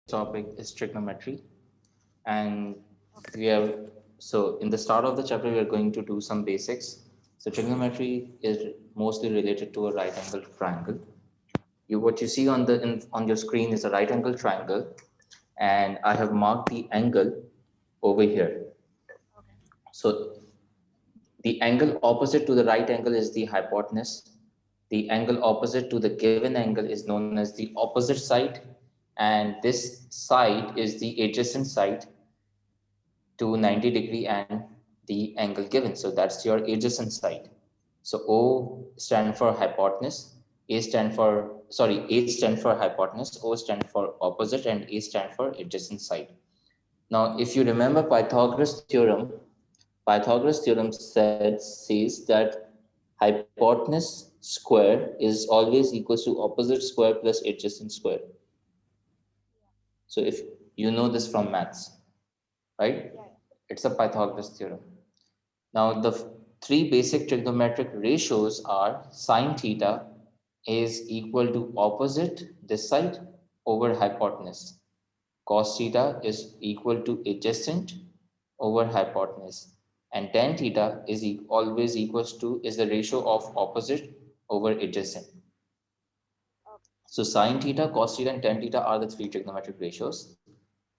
topic is trigonometry, and we have so in the start of the chapter we are going to do some basics. So trigonometry is mostly related to a right angle triangle. What you see on your screen is a right angle triangle, and I have marked the angle over here. So the angle opposite to the right angle is the hypotenuse. The angle opposite to the given angle is known as the opposite side, and this side is the adjacent side to 90 degree and the angle given. So that's your adjacent side. So O stand for hypotenuse, H stand for hypotenuse, O stand for opposite, and A stand for adjacent side. Now, if you remember Pythagoras theorem says that hypotenuse square is always equals to opposite square plus adjacent square. So if you know this from maths, right? It's a Pythagoras theorem. Now, the three basic trigonometric ratios are sine theta is equal to opposite this side over hypotenuse. Cos theta is equal to adjacent over hypotenuse. And tan theta is always equals to is the ratio of opposite over adjacent. So sine theta, cos theta, and tan theta are the three trigonometric ratios.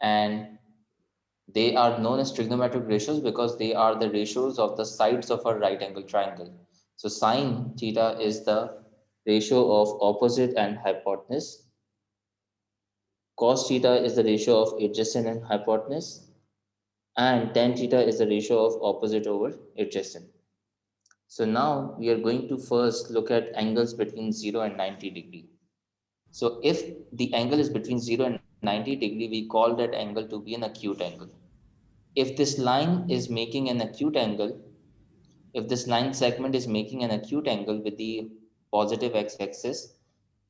And they are known as trigonometric ratios because they are the ratios of the sides of a right angle triangle. So sine theta is the ratio of opposite and hypotenuse. Cos theta is the ratio of adjacent and hypotenuse. And tan theta is the ratio of opposite over adjacent. So now we are going to first look at angles between 0 and 90 degree. So if the angle is between 0 and 90 degree, we call that angle to be an acute angle. If this line is making an acute angle, if this line segment is making an acute angle with the positive x-axis,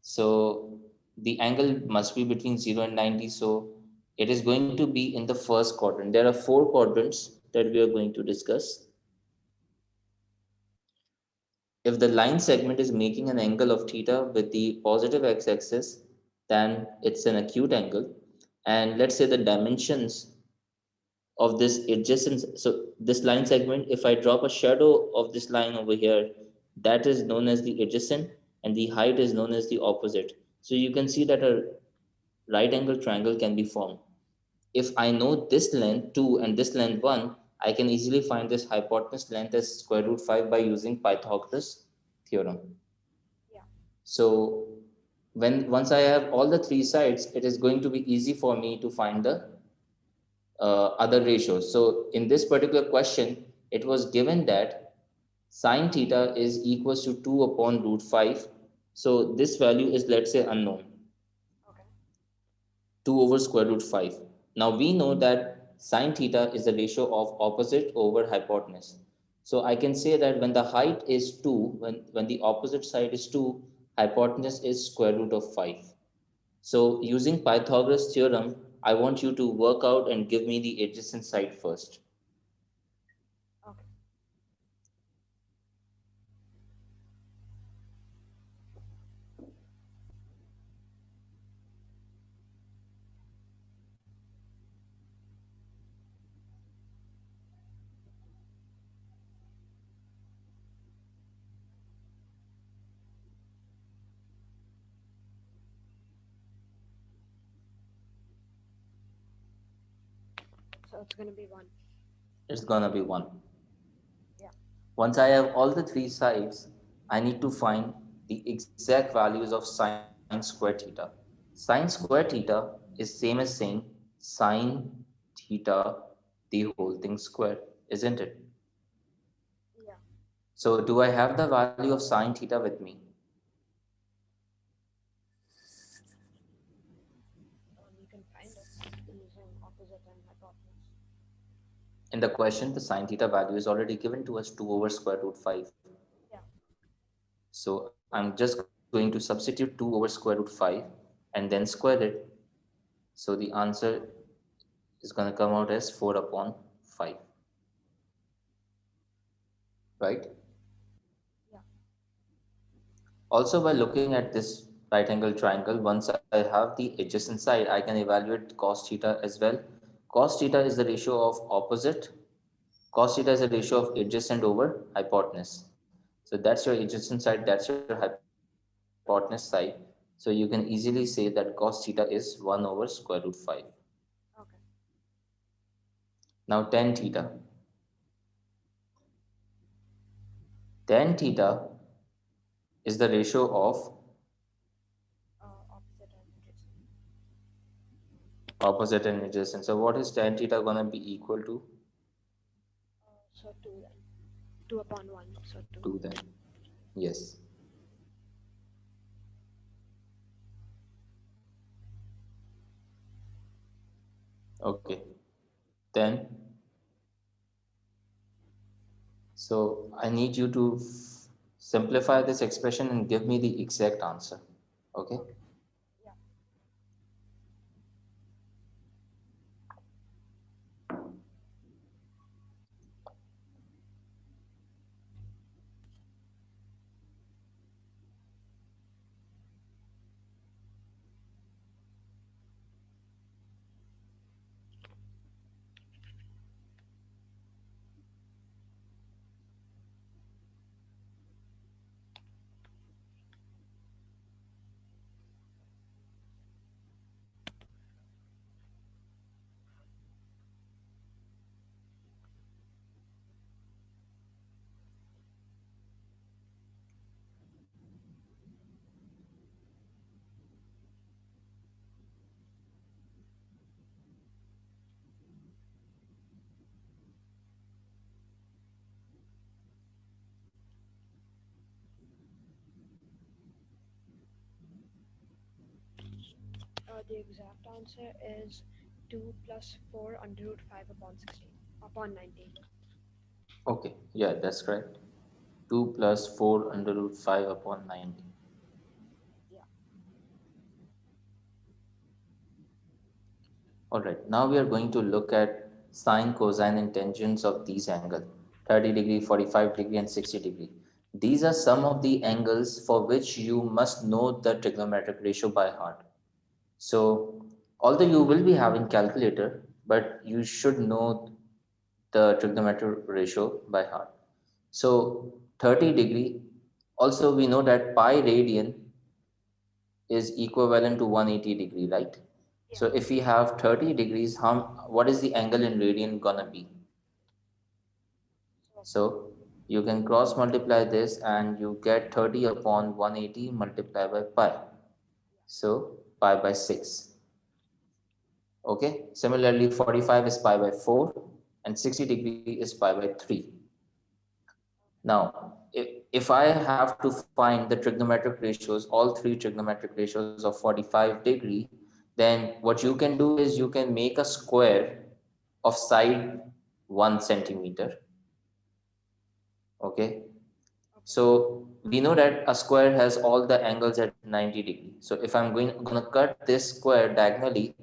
so the angle must be between 0 and 90. So it is going to be in the first quadrant. There are four quadrants that we are going to discuss. If the line segment is making an angle of theta with the positive x-axis, then it's an acute angle. And let's say the dimensions of this adjacent, so this line segment, if I drop a shadow of this line over here, that is known as the adjacent, and the height is known as the opposite. So you can see that a right angle triangle can be formed. If I know this length 2 and this length 1, I can easily find this hypotenuse length as square root 5 by using Pythagoras theorem. So once I have all the three sides, it is going to be easy for me to find the other ratios. So in this particular question, it was given that sine theta is equals to 2 upon root 5. So this value is, let's say, unknown. 2 over square root 5. Now we know that sine theta is the ratio of opposite over hypotenuse. So I can say that when the height is 2, when the opposite side is 2, hypotenuse is square root of 5. So using Pythagoras theorem, I want you to work out and give me the adjacent side first. So it's going to be 1. It's gonna be 1. Once I have all the three sides, I need to find the exact values of sine square theta. Sine square theta is same as saying sine theta the whole thing square, isn't it? Yeah. So do I have the value of sine theta with me? You can find it using opposite and hypotenuse. In the question, the sine theta value is already given to us 2 over square root 5. Yeah. So I'm just going to substitute 2 over square root 5 and then square it. So the answer is going to come out as 4 upon 5. Right? Yeah. Also, by looking at this right angle triangle, once I have the adjacent side, I can evaluate cos theta as well. Cos theta is the ratio of opposite. Cos theta is a ratio of adjacent over hypotenuse. So that's your adjacent side, that's your hypotenuse side. So you can easily say that cos theta is 1 over square root 5. Okay. Now tan theta. Tan theta is the ratio of Opposite and adjacent. opposite and adjacent. So what is tan theta gonna be equal to? So 2 then. 2 upon 1. So 2. 2 then. Yes. Okay. Then, so I need you to simplify this expression and give me the exact answer. Okay. Okay. Yeah. The exact answer is 2 plus 4 under root 5 upon 16 upon 19. Okay. Yeah, that's correct. 2 plus 4 under root 5 upon 90. Yeah. Alright, now we are going to look at sine, cosine and tangents of these angles, 30 degree, 45 degree and 60 degree. These are some of the angles for which you must know the trigonometric ratio by heart. So, although you will be having calculator, but you should know the trigonometric ratio by heart. So, 30 degree, also we know that pi radian is equivalent to 180 degree, right? Yeah. So if we have 30 degrees, what is the angle in radian gonna be? So So you can cross multiply this and you get 30 upon 180 multiplied by pi. So pi by 6. Okay. Similarly, 45 is pi by 4 and 60 degree is pi by 3. Now, if I have to find the trigonometric ratios, all three trigonometric ratios of 45 degree, then what you can do is you can make a square of side 1 centimeter. Okay. okay. So we know that a square has all the angles at 90 degree. So if I'm gonna cut this square diagonally,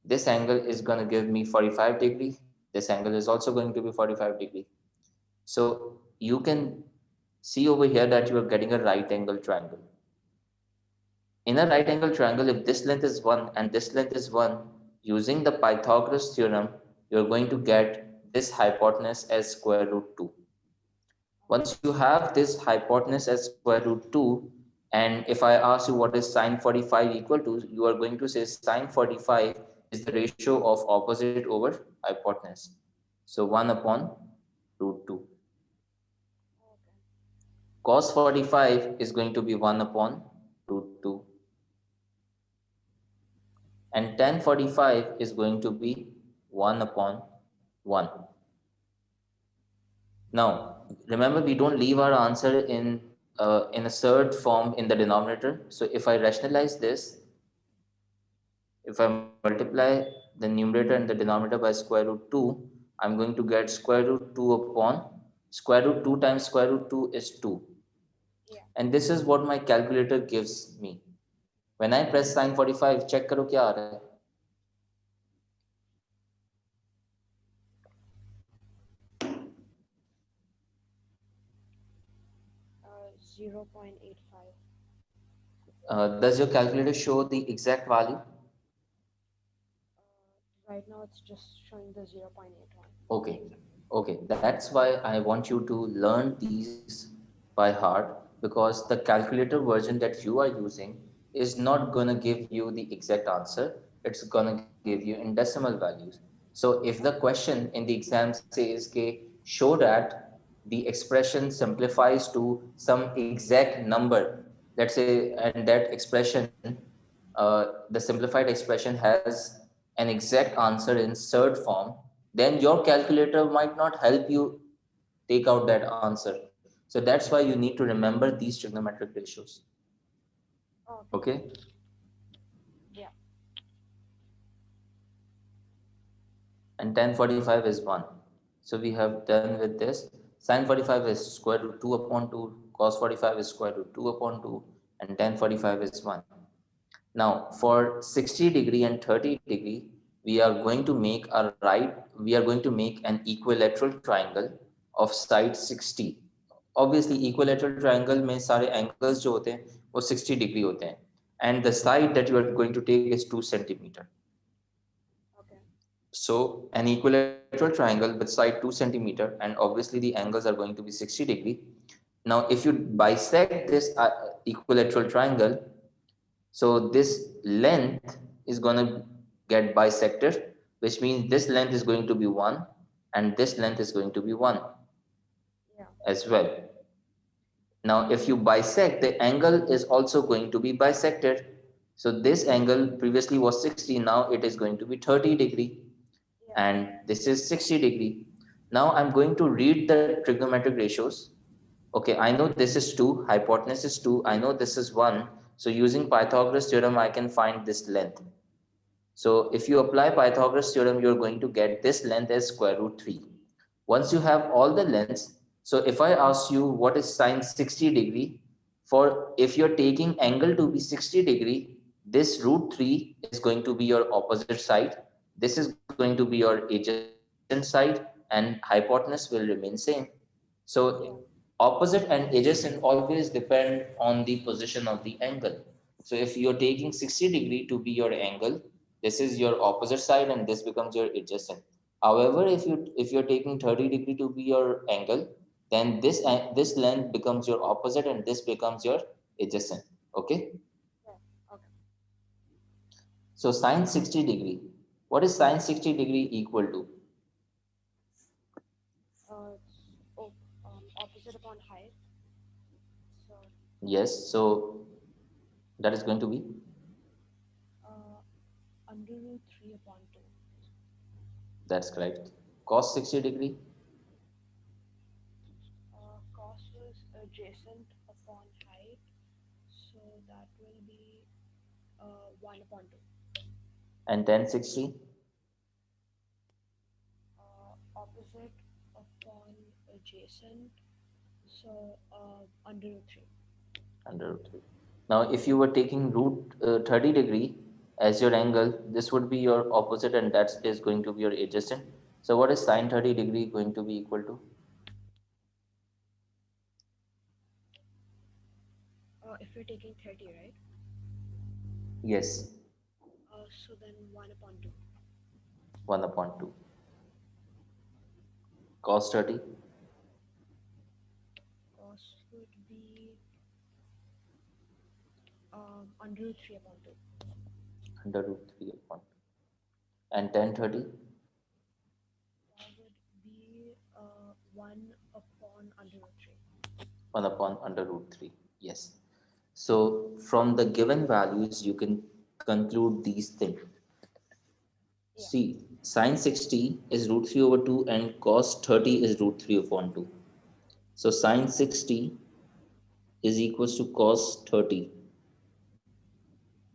this angle is gonna give me 45 degree. This angle is also going to be 45 degree. So you can see over here that you are getting a right angle triangle. In a right angle triangle, if this length is 1 and this length is 1, using the Pythagoras theorem, you're going to get this hypotenuse as square root 2. Once you have this hypotenuse as square root 2, and if I ask you what is sine 45 equal to, you are going to say sine 45 is the ratio of opposite over hypotenuse. So 1 upon root 2. Okay. Cos 45 is going to be 1 upon root 2. And tan 45 is going to be 1 upon 1. Now, remember we don't leave our answer in a third form in the denominator. So if I rationalize this, if I multiply the numerator and the denominator by square root 2, I'm going to get square root 2 upon square root 2 times square root 2 is 2. Yeah. And this is what my calculator gives me. When I press sine 45, check karo kya aa raha hai. 0.85. Does your calculator show the exact value? Right now it's just showing the 0.81, the Okay, exact. okay. That's why I want you to learn these by heart, because the calculator version that you are using is not gonna give you the exact answer. It's gonna give you in decimal values. So if the question in the exam says, okay, show that the expression simplifies to some exact number, let's say, and that expression, the simplified expression has an exact answer in surd form, then your calculator might not help you take out that answer. So that's why you need to remember these trigonometric ratios. Okay. Okay. Yeah. And tan 45 is 1. So we have done with this. Sin 45 is square root 2 upon 2, cos 45 is square root 2 upon 2, and tan 45 is 1. Now, for 60-degree and 30-degree, we are going to make we are going to make an equilateral triangle of side 60. Obviously, equilateral triangle में सारे angles जो होते हैं वो 60 degree होते हैं, and the side that you are going to take is 2 centimeter. Okay. So an equilateral triangle with side 2 centimeter, and obviously the angles are going to be 60 degree. Now, if you bisect this equilateral triangle, so this length is going to get bisected, which means this length is going to be 1 and this length is going to be 1 Yeah. as well. Now, if you bisect, the angle is also going to be bisected. So this angle previously was 60, now it is going to be 30 degree, Yeah. and this is 60 degree. Now I'm going to read the trigonometric ratios. Okay, I know this is 2, hypotenuse is 2, I know this is 1. So using Pythagoras theorem, I can find this length. So if you apply Pythagoras theorem, you're going to get this length as square root 3. Once you have all the lengths, so if I ask you what is sine 60 degree, for if you're taking angle to be 60 degree, this root 3 is going to be your opposite side. This is going to be your adjacent side, and hypotenuse will remain same. So Yeah. opposite and adjacent always depend on the position of the angle. So if you're taking 60-degree to be your angle, this is your opposite side and this becomes your adjacent. However, if you're taking 30-degree to be your angle, then this length becomes your opposite and this becomes your adjacent. Okay. Yeah. Okay. So sine 60-degree. What is sine 60-degree equal to? It's opposite upon height. So Yes. So that is going to be, uh, under root 3 upon 2. that's correct. Cos 60-degree. Cos is adjacent upon height. So that will be 1 upon 2. And tan 60 Opposite upon adjacent. So under root 3. under root 3. Now, if you were taking root 30-degree as your angle, this would be your opposite and that is going to be your adjacent. So what is sine 30-degree going to be equal to? If you're taking 30, right? Yes, So then 1 upon 2. 1 upon 2. Cos 30 Cos would be under root 3 upon 2. under root 3 upon 2. And tan 30 That would be 1 upon under root 3. 1 upon under root 3. Yes. So from the given values, you can conclude these things. Yeah. See, sine 60 is root 3 over 2 and cos 30 is root 3 upon 2. So sine 60 is equals to cos 30.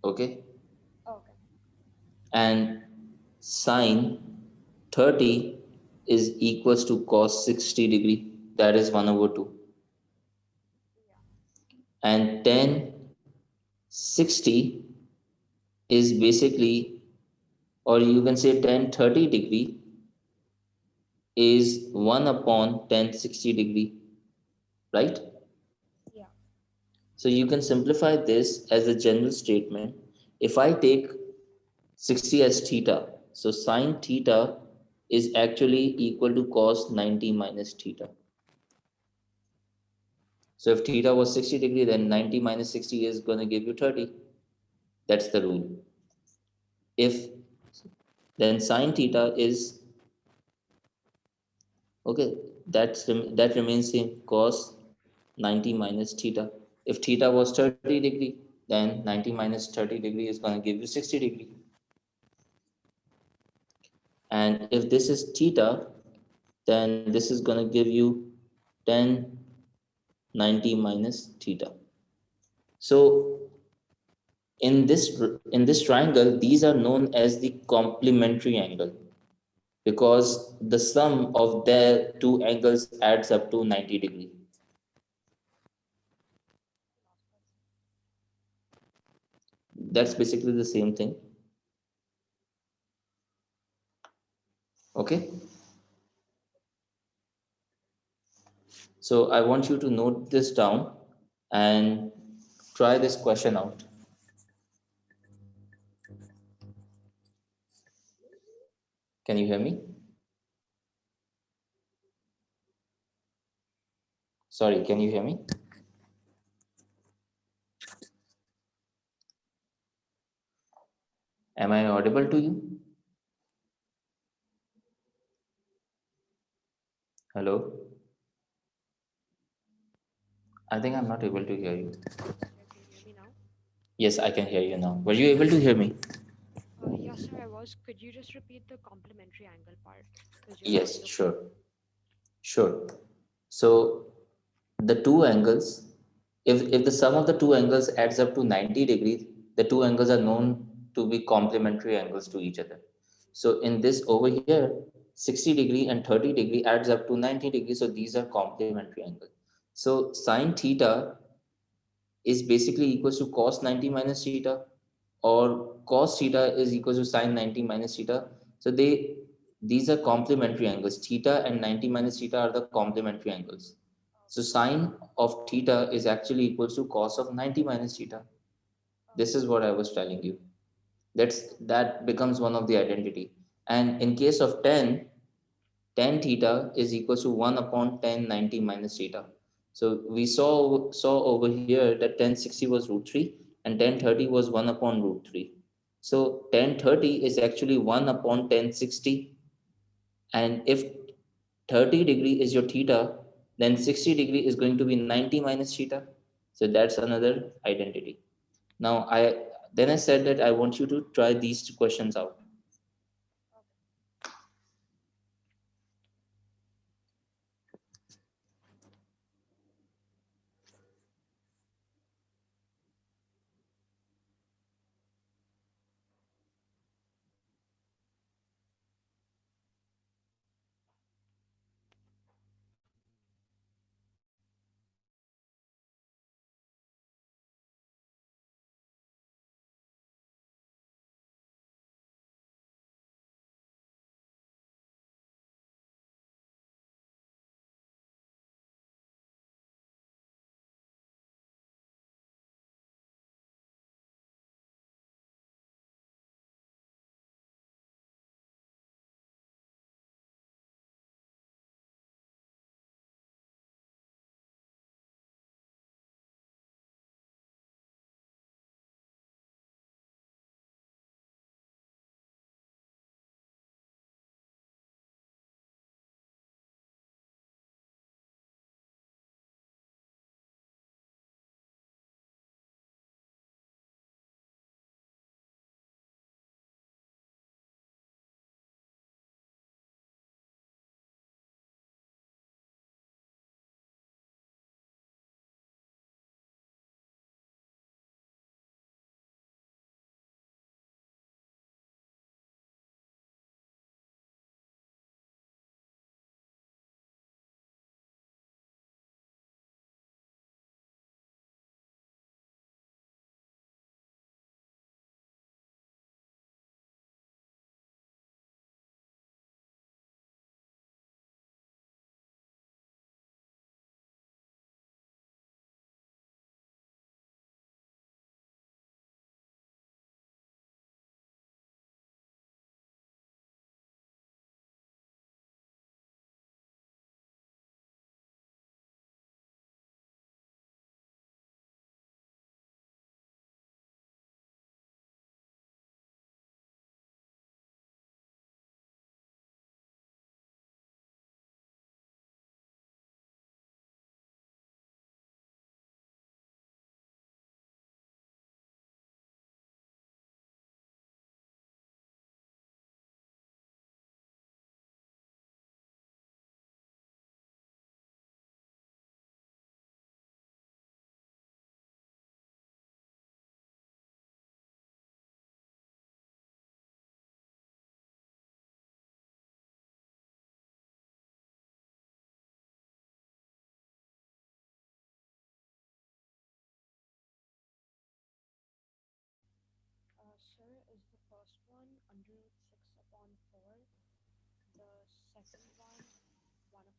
Okay. Okay. And sine 30 is equals to cos 60 degree. That is 1 over 2. Yeah. And tan 60 is basically, or you can say tan 30 degree is 1 upon tan 60 degree, right? Yeah. So you can simplify this as a general statement. If I take 60 as theta, so sine theta is actually equal to cos 90 minus theta. So if theta was 60 degree, then 90 minus 60 is going to give you 30. That's the rule. If then sine theta is okay, that remains same, cos 90 minus theta. If theta was 30 degree, then 90 minus 30 degree is going to give you 60 degree. And if this is theta, then this is going to give you 10 90 minus theta. So in this triangle, these are known as the complementary angle, because the sum of their two angles adds up to 90 degree. That's basically the same thing. Okay, so I want you to note this down and try this question out. Can you hear me? Sorry, can you hear me? Am I audible to you? Hello? I think I'm not able to hear you. Yeah, can you hear me now? Yes, I can hear you now. Were you able to hear me? Yes, sir, I was. Could you just repeat the complementary angle part? Because your voice Yes, looked sure. muffled. Sure. So the two angles, if the sum of the two angles adds up to 90 degrees, the two angles are known to be complementary angles to each other. So in this over here, 60 degree and 30 degree adds up to 90 degrees. So these are complementary angles. So sine theta is basically equals to cos 90 minus theta, or cos theta is equals to sine 90 minus theta. So these are complementary angles. Theta and 90 minus theta are the complementary angles. So sine of theta is actually equals to cos of 90 minus theta. This is what I was telling you. That becomes one of the identity. And in case of tan theta is equals to 1 upon tan 90 minus theta. So we saw over here that tan 60 was root 3 and tan 30 was 1 upon root 3. So tan 30 is actually 1 upon tan 60, and if 30 degree is your theta, then 60 degree is going to be 90 minus theta. So that's another identity. Now I said that I want you to try these two questions out.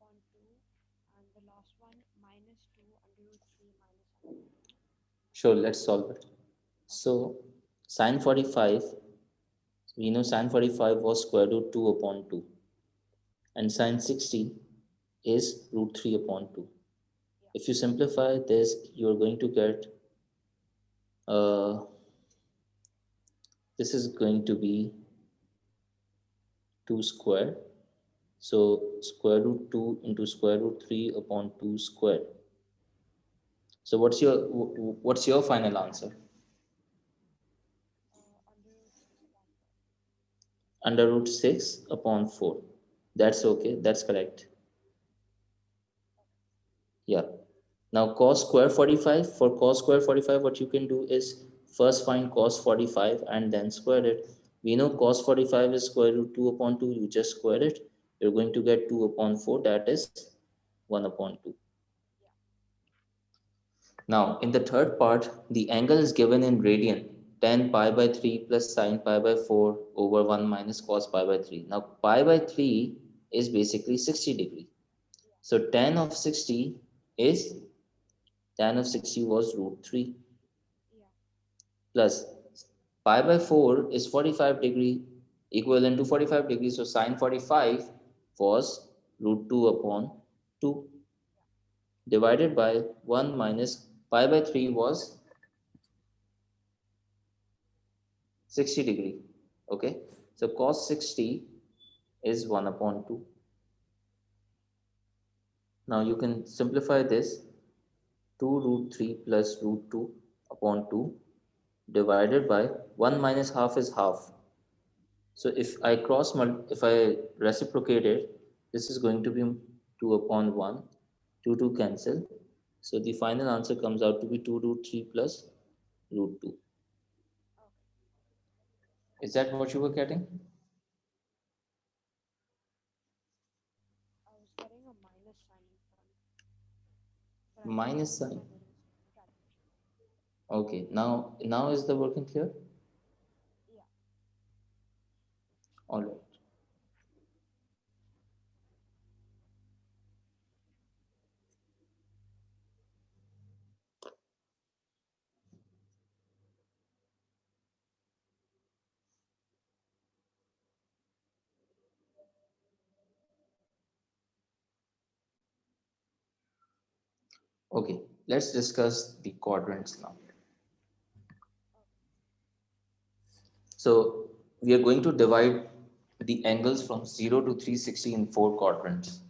upon 2, and the last one minus 2 under root 3 minus under root 2. Sure, let's solve it. Okay. So sine 45, we know sine 45 was square root 2 upon 2, and sine 60 is root 3 upon 2. Yeah. If you simplify this, you're going to get this is going to be 2 square. So square root 2 into square root 3 upon 2 square. So what's your final answer? Under root 6 upon 4. Under root 6 upon 4. That's okay. That's correct. Yeah. Now cos square 45. For cos square 45, what you can do is first find cos 45 and then square it. We know cos 45 is square root 2 upon 2. You just square it. You're going to get 2 upon 4. That is 1 upon 2. Yeah. Now, in the third part, the angle is given in radian, tan pi by 3 plus sine pi by 4 over 1 minus cos pi by 3. Now, pi by 3 is basically 60 degree. Yeah. So, is tan of 60 was root 3 Yeah. plus pi by 4 is 45 degree, equivalent to 45 degrees. So, sine 45 was root 2 upon 2 divided by 1 minus pi by 3 was 60 degree. Okay, so cos 60 is 1 upon 2. Now you can simplify this, 2 root 3 plus root 2 upon 2 divided by 1 minus half is half. So if I reciprocate it, this is going to be 2 upon 1, 2 cancel. So the final answer comes out to be 2 root 3 plus root 2. Okay. Is that what you were getting? I was getting a minus sign in front, but I think Minus I sign. did a miscalculation. Okay, now is the working clear? Yeah. All right. Okay, let's discuss the quadrants now. So we are going to divide the angles from 0 to 360 in four quadrants.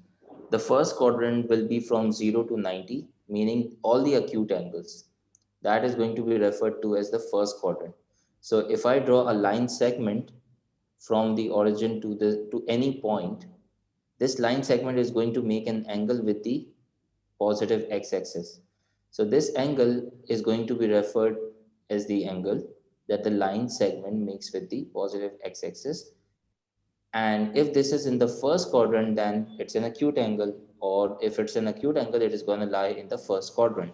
The first quadrant will be from 0 to 90, meaning all the acute angles. That is going to be referred to as the first quadrant. So if I draw a line segment from the origin to any point, this line segment is going to make an angle with the positive x-axis. So this angle is going to be referred as the angle that the line segment makes with the positive x-axis. And if this is in the first quadrant, then it's an acute angle, or if it's an acute angle, it is going to lie in the first quadrant.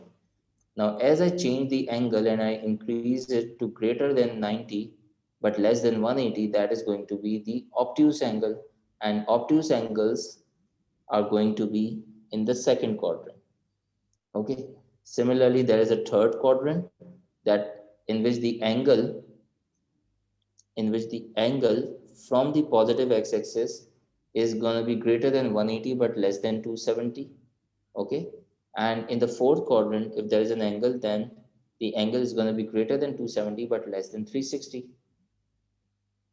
Now, as I change the angle and I increase it to greater than 90 but less than 180, that is going to be the obtuse angle, and obtuse angles are going to be in the second quadrant. Okay. Similarly, there is a third quadrant that in which the angle from the positive x-axis is going to be greater than 180 but less than 270. Okay. And in the fourth quadrant, if there is an angle, then the angle is going to be greater than 270 but less than 360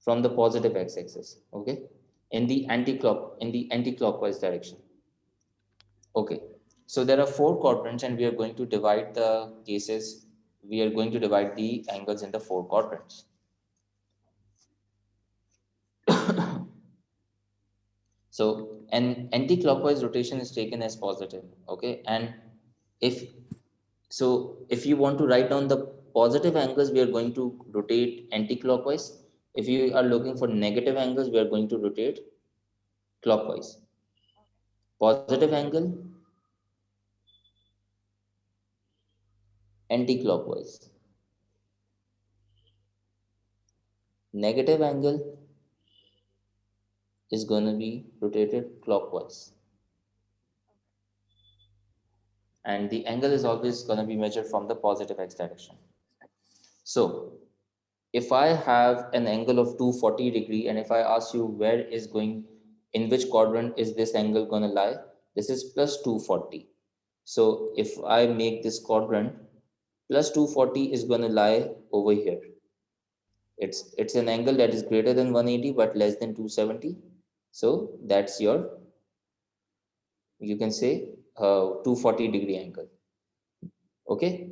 from the positive x-axis. Okay. In the anti-clockwise direction. Okay, so there are four quadrants and we are going to divide the cases. We are going to divide the angles into four quadrants. So an anti-clockwise rotation is taken as positive. Okay, and if if you want to write down the positive angles, we are going to rotate anti-clockwise. If you are looking for negative angles, we are going to rotate clockwise. Okay. Positive angle, anti-clockwise. Negative angle is going to be rotated clockwise. and the angle is always going to be measured from the positive x direction. So if I have an angle of 240 degree, and if I ask you where is going, in which quadrant is this angle going to lie, this is plus 240. So if I make this quadrant, plus 240 is going to lie over here. It's an angle that is greater than 180 but less than 270. So that's your, you can say, 240 degree angle. Okay.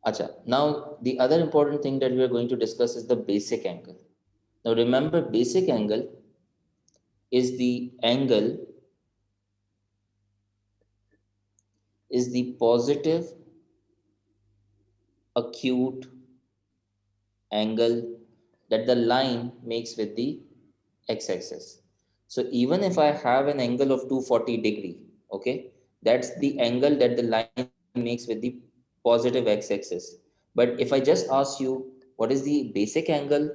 Acha. Now the other important thing that we are going to discuss is the basic angle. Now remember, basic angle is the positive acute angle that the line makes with the x-axis. So even if I have an angle of 240 degree, okay, that's the angle that the line makes with the positive x-axis. But if I just ask you what is the basic angle,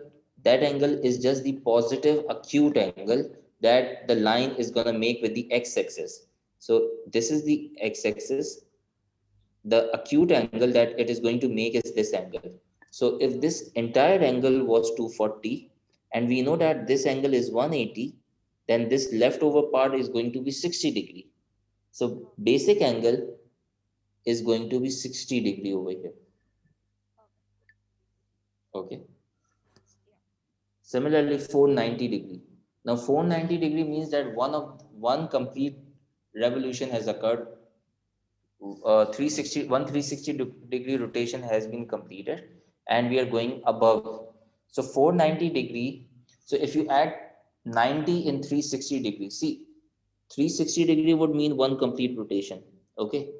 that angle is just the positive acute angle that the line is going to make with the x-axis. So this is the x-axis, the acute angle that it is going to make is this angle. So if this entire angle was 240 and we know that this angle is 180, then this leftover part is going to be 60 degree. So basic angle is going to be 60 degree over here. Okay. Similarly, 490 degree. Now 490 degree means that one complete revolution has occurred. 360 degree rotation has been completed and we are going above. So 490 degree, so if you add 90 in 360 degree, see, 360 degree would mean one complete rotation. Okay,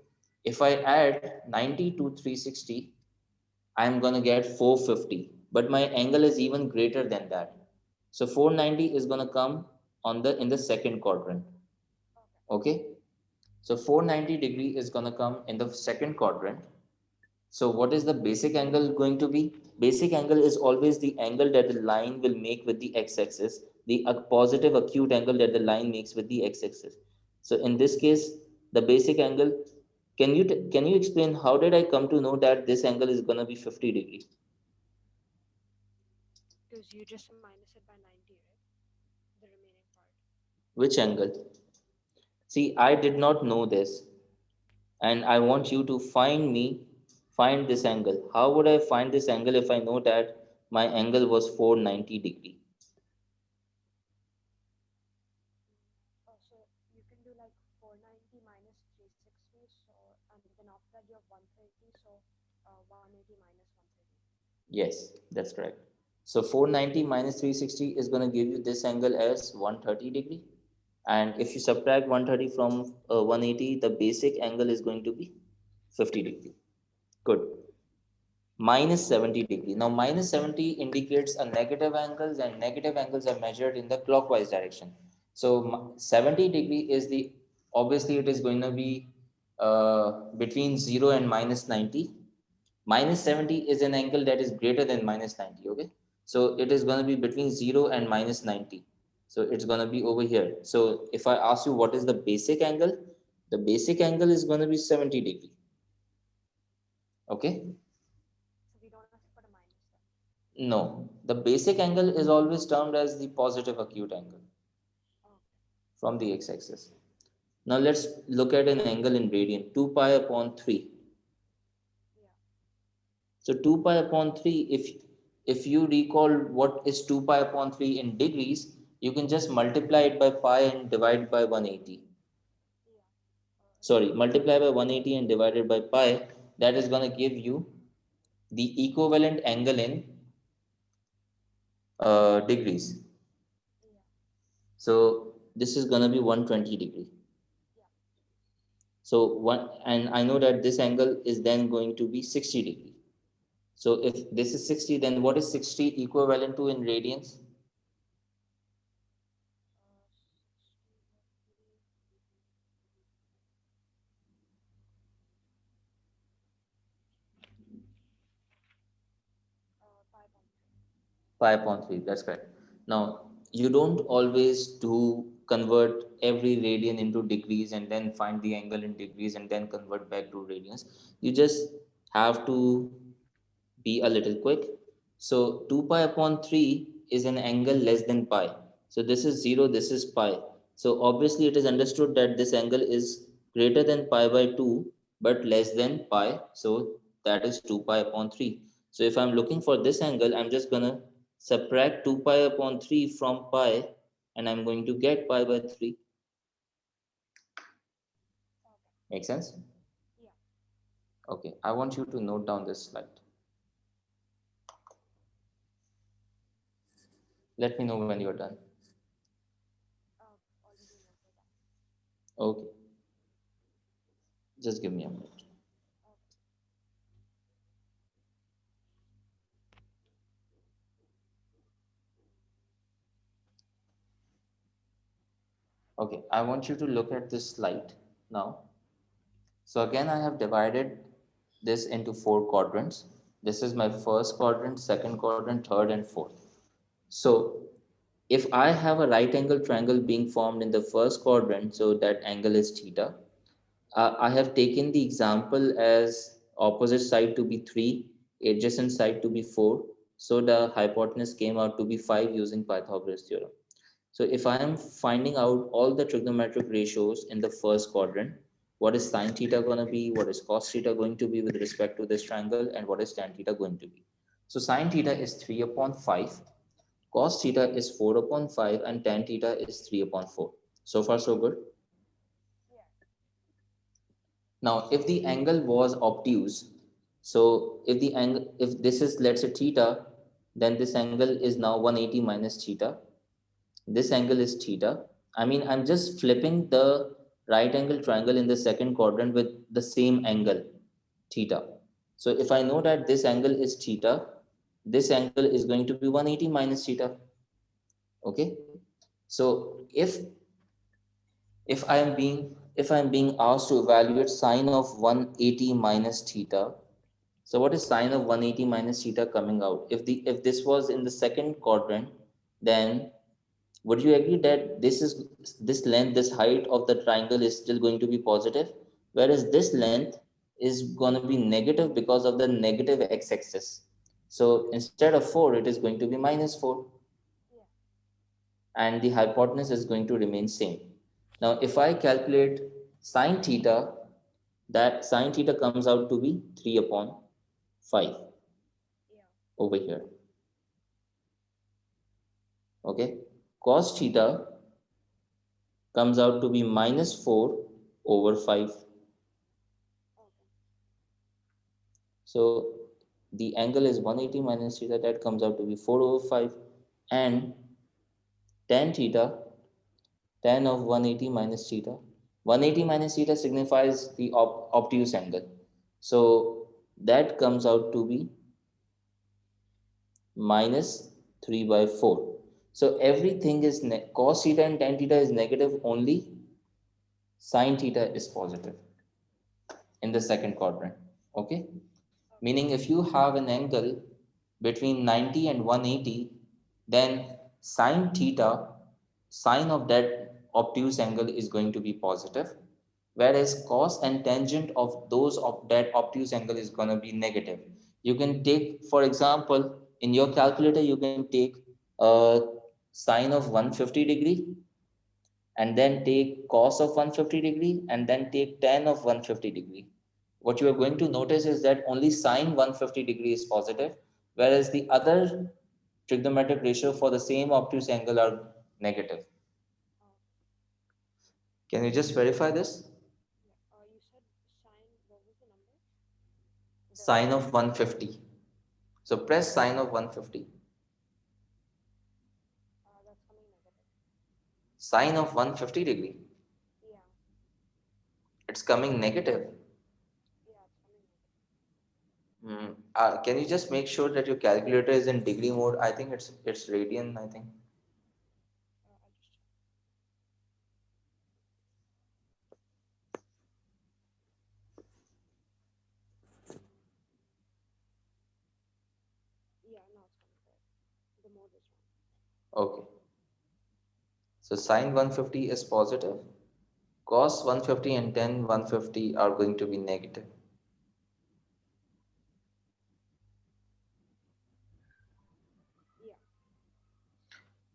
if I add 90 to 360, I'm going to get 450, but my angle is even greater than that. So 490 is going to come on the in the second quadrant. Okay, so 490 degree is going to come in the second quadrant. So what is the basic angle going to be? Basic angle is always the angle that the line will make with the x-axis, the positive acute angle that the line makes with the x-axis. So in this case, the basic angle, can you explain how did I come to know that this angle is going to be 50 degree? Because you just minus it by 90, right? The remaining part. Which angle? See, I did not know this, and I want you to find this angle. How would I find this angle if I know that my angle was 490 degree? Oh, so you can do like 490 minus 360, so and then after that you have 130, so 180 minus 130. Yes, that's correct. So 490 minus 360 is going to give you this angle as 130 degree. And if you subtract 130 from 180, the basic angle is going to be 50 degree. Good. Minus 70 degree. Now minus 70 indicates a negative angles, and negative angles are measured in the clockwise direction. So 70 degree is the, obviously it is going to be between 0 and minus 90. Minus 70 is an angle that is greater than minus 90. Okay, so it is going to be between 0 and minus 90. So it's going to be over here. So if I ask you what is the basic angle, the basic angle is going to be 70 degree. Okay. So we don't have to put a minus there. No, the basic angle is always termed as the positive acute angle Okay. from the x-axis. Now let's look at an angle in radian, 2 pi upon 3. Yeah. So 2 pi upon 3, if you recall what is 2 pi upon 3 in degrees, you can just multiply it by pi and divide by 180. Yeah. Sorry, multiply by 180 and divided by pi. That is going to give you the equivalent angle in degrees. Yeah. So this is going to be 120 degree. Yeah. So one, and I know that this angle is then going to be 60 degree. So if this is 60, then what is 60 equivalent to in radians? 60 would be 5 on 3. 5.3, that's correct. Now, you don't always do convert every radian into degrees and then find the angle in degrees and then convert back to radians. You just have to be a little quick. So 2 pi upon 3 is an angle less than pi. So this is 0, this is pi. So obviously it is understood that this angle is greater than pi by 2 but less than pi. So that is 2 pi upon 3. So if I'm looking for this angle, I'm just going to subtract 2 pi upon 3 from pi and I'm going to get pi by 3. Okay. Make sense? Yeah. Okay, I want you to note down this slide. Let me know when you're done. Already noted that. Okay, just give me a minute. Okay. Okay, I want you to look at this slide now. So again, I have divided this into 4 quadrants. This is my first quadrant, second quadrant, third, and fourth. So if I have a right angle triangle being formed in the first quadrant, so that angle is theta. I have taken the example as opposite side to be 3, adjacent side to be 4. So the hypotenuse came out to be 5 using Pythagoras theorem. So if I am finding out all the trigonometric ratios in the first quadrant, what is sine theta going to be, what is cos theta going to be with respect to this triangle, and what is tan theta going to be. So sine theta is 3 upon 5, cos theta is 4 upon 5, and tan theta is 3 upon 4. So far, so good. Yeah. Now, if the angle was obtuse, so if the angle, if this is let's say theta, then this angle is now 180 minus theta. This angle is theta. I mean, I'm just flipping the right angle triangle in the second quadrant with the same angle, theta. So if I know that this angle is theta, this angle is going to be 180 minus theta. Okay. So if I am being asked to evaluate sine of 180 minus theta, so what is sine of 180 minus theta coming out? If this was in the second quadrant, then would you agree that this length, this height of the triangle is still going to be positive, whereas this length is going to be negative because of the negative x-axis. So instead of 4, it is going to be minus 4, Yeah. and the hypotenuse is going to remain same. Now, if I calculate sine theta, that sine theta comes out to be 3 upon 5 Yeah. over here. Okay. Cos theta comes out to be minus 4 over 5. Okay. So the angle is 180 minus theta, that comes out to be 4 over 5. And tan theta, tan of 180 minus theta. 180 minus theta signifies the obtuse angle. So that comes out to be minus 3 by 4. So everything is cos theta and tan theta is negative, only sine theta is positive in the second quadrant. Okay. Okay. Meaning if you have an angle between 90 and 180, then sine theta, sine of that obtuse angle is going to be positive, whereas cos and tangent of those of that obtuse angle is going to be negative. You can take, for example, in your calculator, you can take a sine of 150 degree and then take cos of 150 degree and then take tan of 150 degree. What you are going to notice is that only sine 150 degree is positive, whereas the other trigonometric ratio for the same obtuse angle are negative. Okay. Can you just verify this? Yeah. You said sine. What was the number? The Sine of 150. So press sine of 150. that's coming negative. Sine of 150 degree. Yeah. It's coming negative. Yeah. It's coming negative. Can you just make sure that your calculator is in degree mode? I think it's radian, I think. I'll just check. Yeah. No, it's coming correct. The mode is wrong. Okay. So sine 150 is positive, cos 150 and tan 150 are going to be negative. Yeah.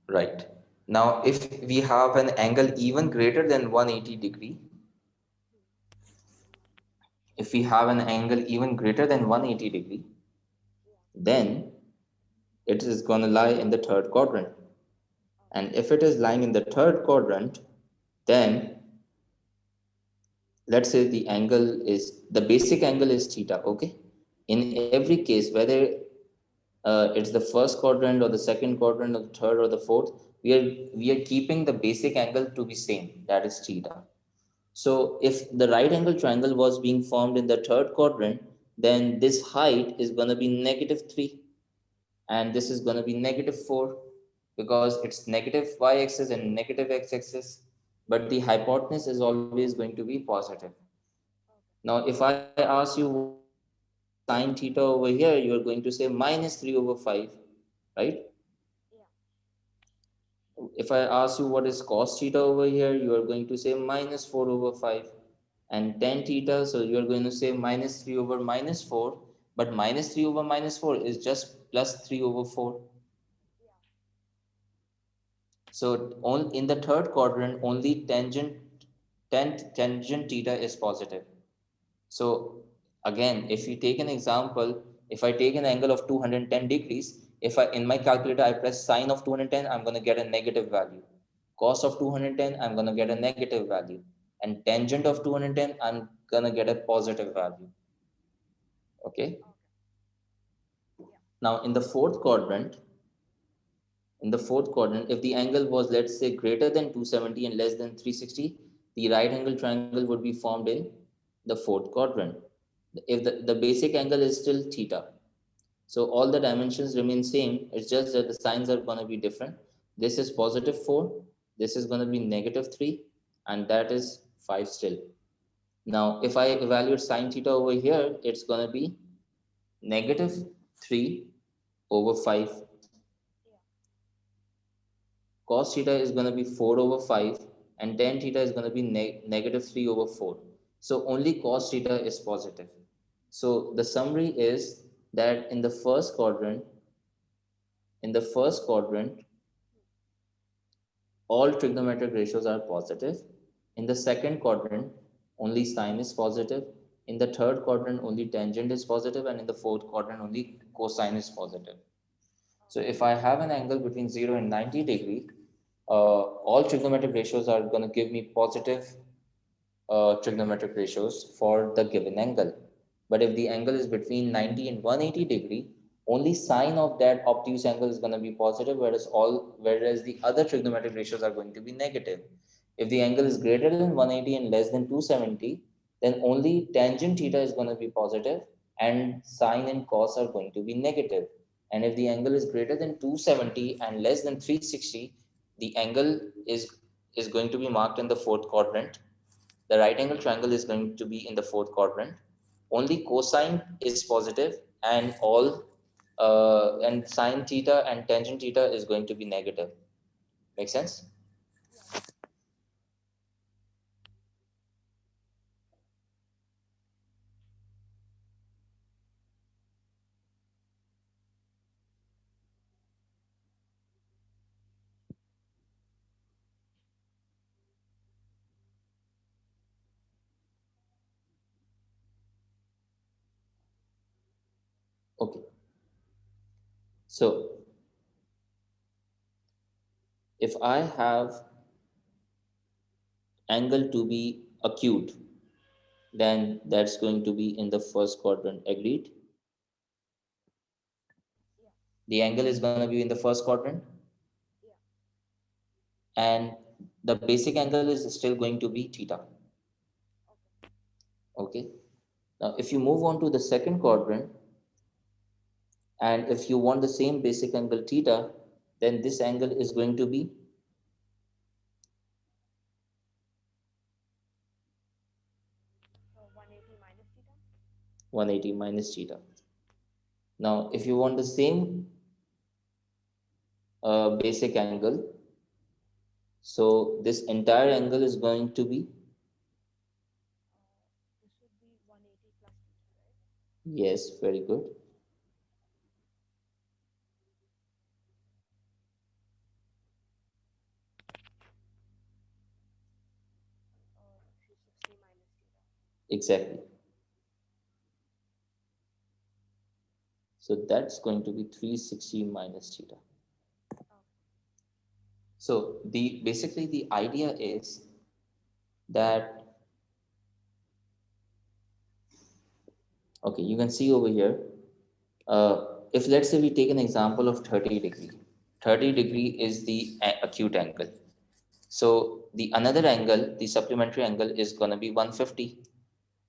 Right. Now, if we have an angle even greater than 180 degree, if we have an angle even greater than 180 degree, Yeah. then it is going to lie in the third quadrant. Okay. And if it is lying in the third quadrant, then let's say the basic angle is theta, okay? In every case, whether it's the first quadrant or the second quadrant or the third or the fourth, we are keeping the basic angle to be same, that is theta. So if the right angle triangle was being formed in the third quadrant, then this height is going to be -3 and this is going to be -4 because it's negative y-axis and negative x-axis, but the hypotenuse is always going to be positive. Okay. Now, if I ask you what is sine theta over here, you are going to say -3/5, right? Yeah. If I ask you what is cos theta over here, you are going to say -4/5. And tan theta, so you are going to say -3/-4, but -3/-4 is just +3/4. Yeah. So in the third quadrant, only tangent theta is positive. So again, if you take an example, if I take an angle of 210 degrees, if I in my calculator I press sine of 210, I'm going to get a negative value. Cos of 210, I'm going to get a negative value. And tangent of 210, I'm going to get a positive value. Okay. Okay. Yeah. Now in the fourth quadrant, if the angle was, let's say, greater than 270 and less than 360, the right angle triangle would be formed in the fourth quadrant. If the basic angle is still theta, so all the dimensions remain same. It's just that the signs are going to be different. This is +4, this is going to be -3, and that is 5 still. Now, if I evaluate sine theta over here, it's going to be -3/5. Yeah. Cos theta is going to be 4/5, and tan theta is going to be -3/4. So only cos theta is positive. So the summary is that in the first quadrant, all trigonometric ratios are positive. In the second quadrant, only sine is positive. In the third quadrant, only tangent is positive, and in the fourth quadrant, only cosine is positive. So Okay. if I have an angle between 0 and 90 degree, all trigonometric ratios are going to give me positive trigonometric ratios for the given angle. But if the angle is between 90 and 180 degree, only sine of that obtuse angle is going to be positive, whereas the other trigonometric ratios are going to be negative. If the angle is greater than 180 and less than 270, then only tangent theta is going to be positive and sine and cos are going to be negative. And if the angle is greater than 270 and less than 360, the angle is going to be marked in the fourth quadrant. The right angle triangle is going to be in the fourth quadrant. Only cosine is positive, and sine theta and tangent theta is going to be negative. Make sense? Yeah. Okay. So if I have angle to be acute, then that's going to be in the first quadrant. Agreed? Yeah. The angle is going to be in the first quadrant, Yeah. and the basic angle is still going to be theta. Okay. Okay. Now, if you move on to the second quadrant, and if you want the same basic angle theta, then this angle is going to be So 180 minus theta. 180 minus theta. Now, if you want the same basic angle, So this entire angle is going to be, This would be 180 plus theta, right? yes, very good. Or 360 minus theta. Exactly. So that's going to be 360 minus theta. Oh, So the basically the idea is that, okay, you can see over here, if let's say we take an example of 30 degree, 30 degree is the acute angle. So the another angle, the supplementary angle is going to be 150.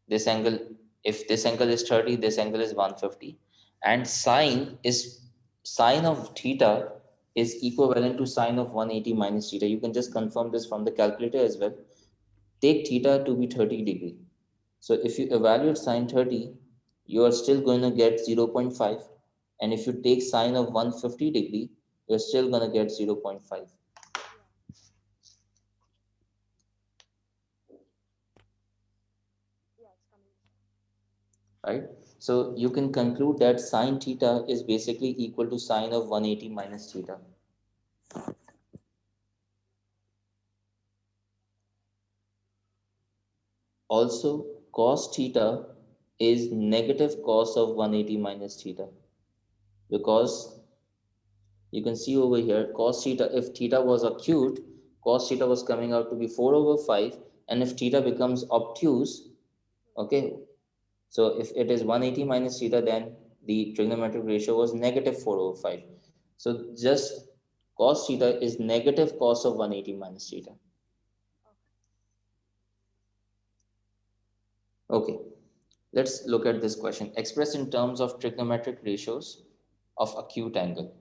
This angle, if this angle is 30, this angle is 150. And sine of theta is equivalent to sine of 180 minus theta. You can just confirm this from the calculator as well. Take theta to be 30 degree. So if you evaluate sine 30, you are still going to get 0.5. And if you take sine of 150 degree, you're still going to get 0.5. yeah. Yeah, it's coming. Right? So you can conclude that sine theta is basically equal to sine of 180 minus theta. Also, cos theta is negative cos of 180 minus theta, because you can see over here cos theta, if theta was acute, cos theta was coming out to be 4 over 5, and if theta becomes obtuse, okay, so if it is 180 minus theta, then the trigonometric ratio was negative 4 over 5. So just cos theta is negative cos of 180 minus theta. Okay. Okay, let's look at this question. Expressed in terms of trigonometric ratios of acute angle.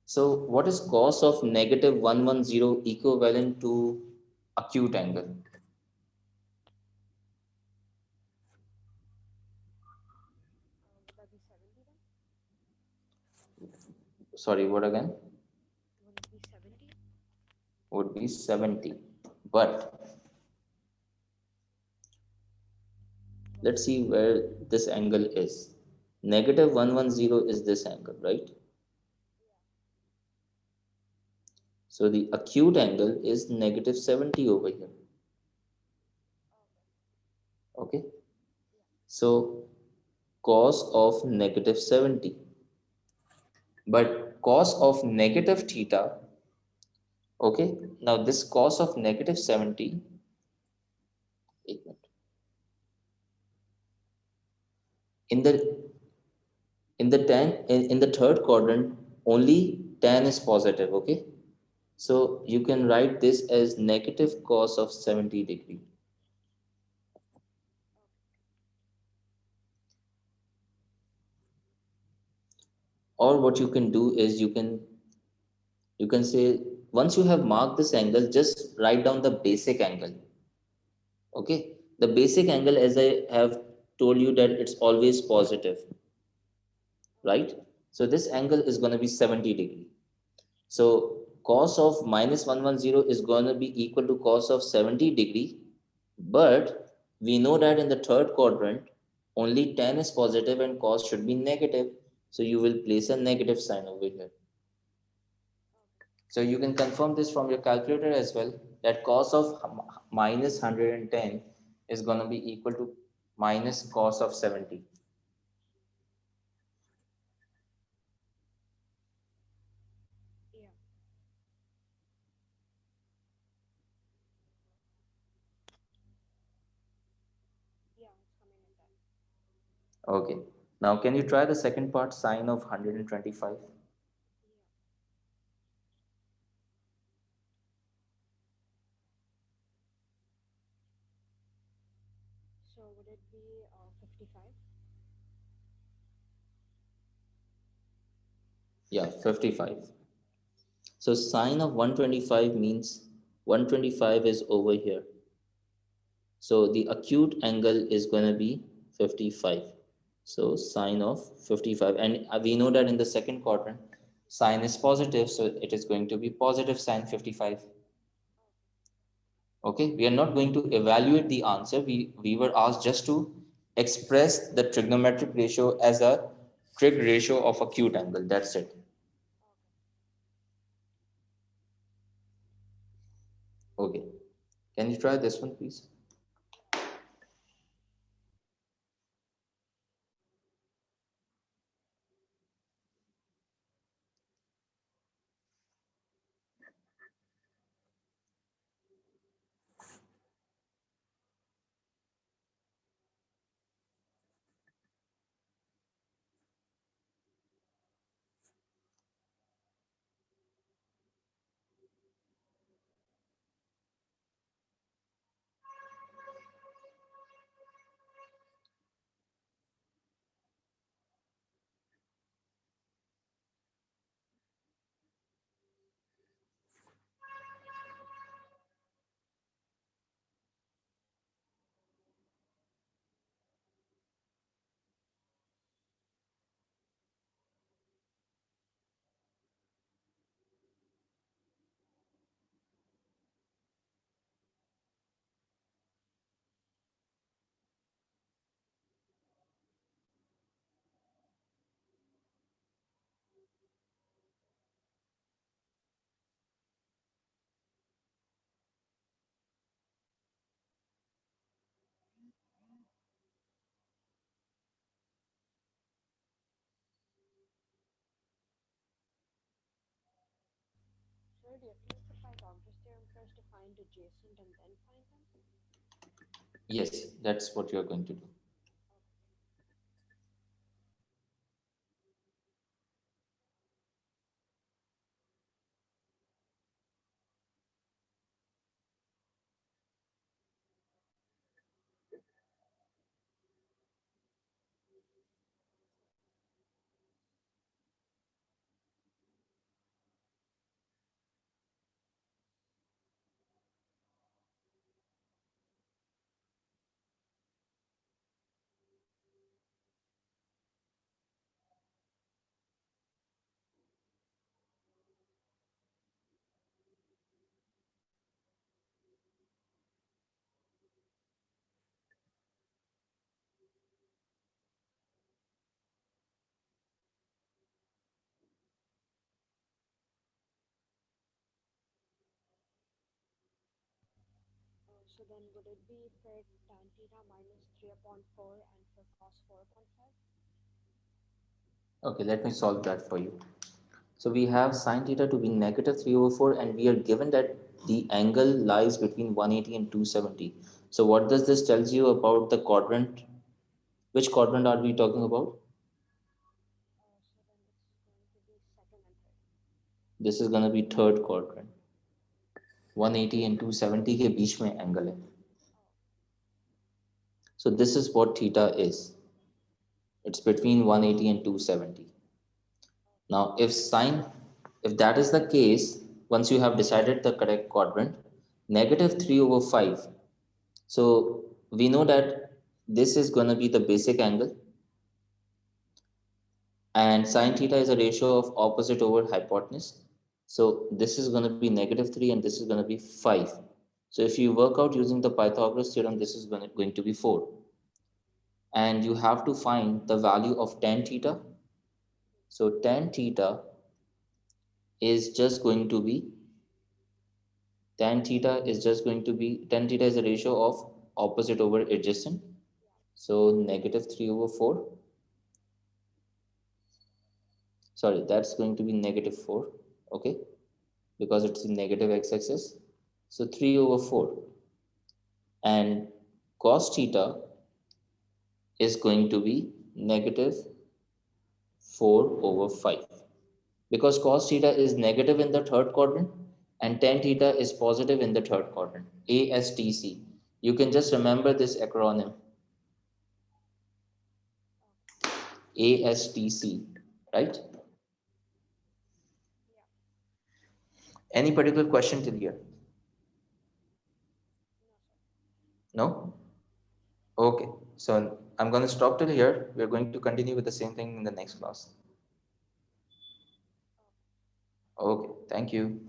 So what is cos of negative 110 equivalent to acute angle? Would that be 70 then? Sorry, what again? Would it be 70? Would be 70. But let's see where this angle is. Negative 110 is this angle, right? Yeah. So the acute angle is negative 70 over here. Okay. Okay. Yeah. So cos of negative 70. But cos of negative theta, okay, now this cos of negative 70, in the in the third quadrant, only tan is positive, okay? So you can write this as negative cos of 70 degree. Okay. Or what you can do is you can say, once you have marked this angle, just write down the basic angle. Okay, the basic angle, as I have told you, that it's always positive, right? So this angle is going to be 70 degree. So cos of minus 110 is going to be equal to cos of 70 degree. But we know that in the third quadrant, only tan is positive and cos should be negative. So you will place a negative sign over here. Okay. So you can confirm this from your calculator as well, that cos of minus 110 is going to be equal to minus cos of 70. Yeah. Yeah, it's coming like that. Okay. Now can you try the second part, sine of 125? Yeah. So would it be 55? Yeah, 55. So sine of 125 means 125 is over here. So the acute angle is going to be 55. So sine of 55. And we know that in the second quadrant, sine is positive. So it is going to be positive sine 55. Okay, we are not going to evaluate the answer. We were asked just to express the trigonometric ratio as a trig ratio of acute angle. That's it. Okay. Can you try this one, please? Sir, do you have to use the Pythagoras theorem first to find adjacent and then find them? Yes, that's what you're going to do. So then would it be for tan theta minus 3 upon 4 and for cos 4 upon 5? Okay, let me solve that for you. So we have sine theta to be negative 3 over 4, and we are given that the angle lies between 180 and 270. So what does this tells you about the quadrant? Which quadrant are we talking about? So then it's going to be second and third. This is going to be third quadrant. 180 and 270 के बीच में angle है. So this is what theta is. It's between 180 and 270. Now, if that is the case, once you have decided the correct quadrant, negative 3 over 5. So we know that this is going to be the basic angle, and sine theta is a ratio of opposite over hypotenuse. So this is going to be negative 3 and this is going to be 5. So if you work out using the Pythagoras theorem, this is going to be 4. And you have to find the value of tan theta. So is just going to be tan theta is a ratio of opposite over adjacent. So negative 3 over 4. Sorry, that's going to be negative 4. Okay, because it's in negative x-axis. So 3 over 4. And cos theta is going to be negative 4 over 5. Because cos theta is negative in the third quadrant and tan theta is positive in the third quadrant. ASTC. You can just remember this acronym. ASTC, right? Yeah. Any particular question till here? No, sir. No? Okay. So I'm going to stop till here. We're going to continue with the same thing in the next class. Okay. Okay. Thank you.